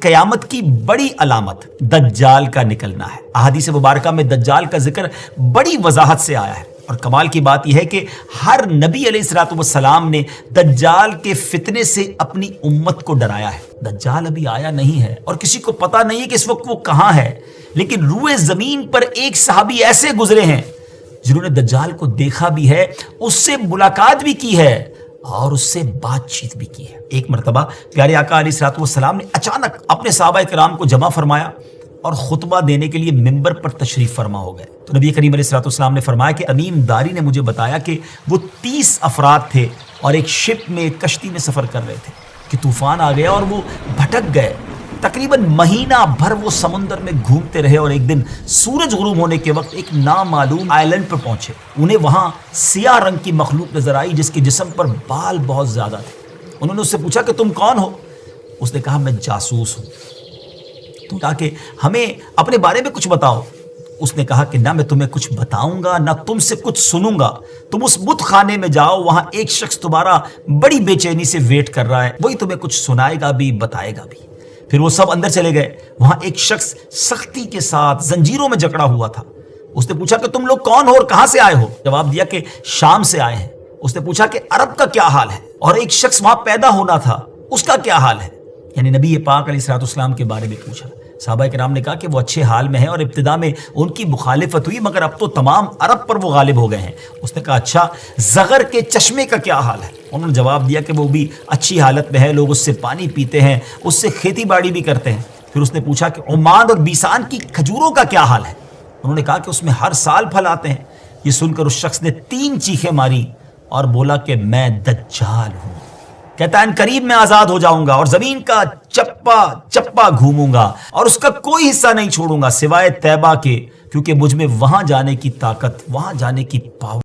قیامت کی بڑی علامت دجال کا نکلنا ہے۔ احادیث مبارکہ میں دجال کا ذکر بڑی وضاحت سے آیا ہے، اور کمال کی بات یہ ہے کہ ہر نبی علیہ الصلوۃ والسلام نے دجال کے فتنے سے اپنی امت کو ڈرایا ہے۔ دجال ابھی آیا نہیں ہے اور کسی کو پتا نہیں ہے کہ اس وقت وہ کہاں ہے، لیکن روئے زمین پر ایک صحابی ایسے گزرے ہیں جنہوں نے دجال کو دیکھا بھی ہے، اس سے ملاقات بھی کی ہے اور اس سے بات چیت بھی کی ہے۔ ایک مرتبہ پیارے آقا علیہ الصلوۃ والسلام نے اچانک اپنے صحابہ کرام کو جمع فرمایا اور خطبہ دینے کے لیے ممبر پر تشریف فرما ہو گئے۔ تو نبی کریم علیہ الصلوۃ والسلام نے فرمایا کہ تمیم داری نے مجھے بتایا کہ وہ 30 افراد تھے اور ایک شپ میں، ایک کشتی میں سفر کر رہے تھے کہ طوفان آ گیا اور وہ بھٹک گئے۔ تقریباً مہینہ بھر وہ سمندر میں گھومتے رہے اور ایک دن سورج غروب ہونے کے وقت ایک نامعلوم آئلینڈ پر پہنچے۔ انہیں وہاں سیاہ رنگ کی مخلوق نظر آئی جس کے جسم پر بال بہت زیادہ تھے۔ انہوں نے اس سے پوچھا کہ تم کون ہو؟ اس نے کہا میں جاسوس ہوں، تو کہا کہ ہمیں اپنے بارے میں کچھ بتاؤ۔ اس نے کہا کہ نہ میں تمہیں کچھ بتاؤں گا نہ تم سے کچھ سنوں گا، تم اس بت خانے میں جاؤ، وہاں ایک شخص تمہارا بڑی بے چینی سے ویٹ کر رہا ہے، وہی تمہیں کچھ سنائے گا بھی بتائے گا بھی۔ پھر وہ سب اندر چلے گئے۔ وہاں ایک شخص سختی کے ساتھ زنجیروں میں جکڑا ہوا تھا۔ اس نے پوچھا کہ تم لوگ کون ہو اور کہاں سے آئے ہو؟ جواب دیا کہ شام سے آئے ہیں۔ اس نے پوچھا کہ عرب کا کیا حال ہے؟ اور ایک شخص وہاں پیدا ہونا تھا، اس کا کیا حال ہے؟ یعنی نبی پاک علیہ الصلوۃ والسلام کے بارے میں پوچھا۔ صحابہ کرام نے کہا کہ وہ اچھے حال میں ہیں اور ابتدا میں ان کی مخالفت ہوئی مگر اب تو تمام عرب پر وہ غالب ہو گئے ہیں۔ اس نے کہا اچھا زغر کے چشمے کا کیا حال ہے؟ انہوں نے جواب دیا کہ وہ بھی اچھی حالت میں ہے، لوگ اس سے پانی پیتے ہیں، اس سے کھیتی باڑی بھی کرتے ہیں۔ پھر اس نے پوچھا کہ عمان اور بیسان کی کھجوروں کا کیا حال ہے؟ انہوں نے کہا کہ اس میں ہر سال پھل آتے ہیں۔ یہ سن کر اس شخص نے 3 چیخیں ماری اور بولا کہ میں دجال ہوں۔ کہتا ہے ان قریب میں آزاد ہو جاؤں گا اور زمین کا چپا چپا گھوموں گا اور اس کا کوئی حصہ نہیں چھوڑوں گا سوائے طیبہ کے، کیونکہ مجھ میں وہاں جانے کی طاقت، وہاں جانے کی پاور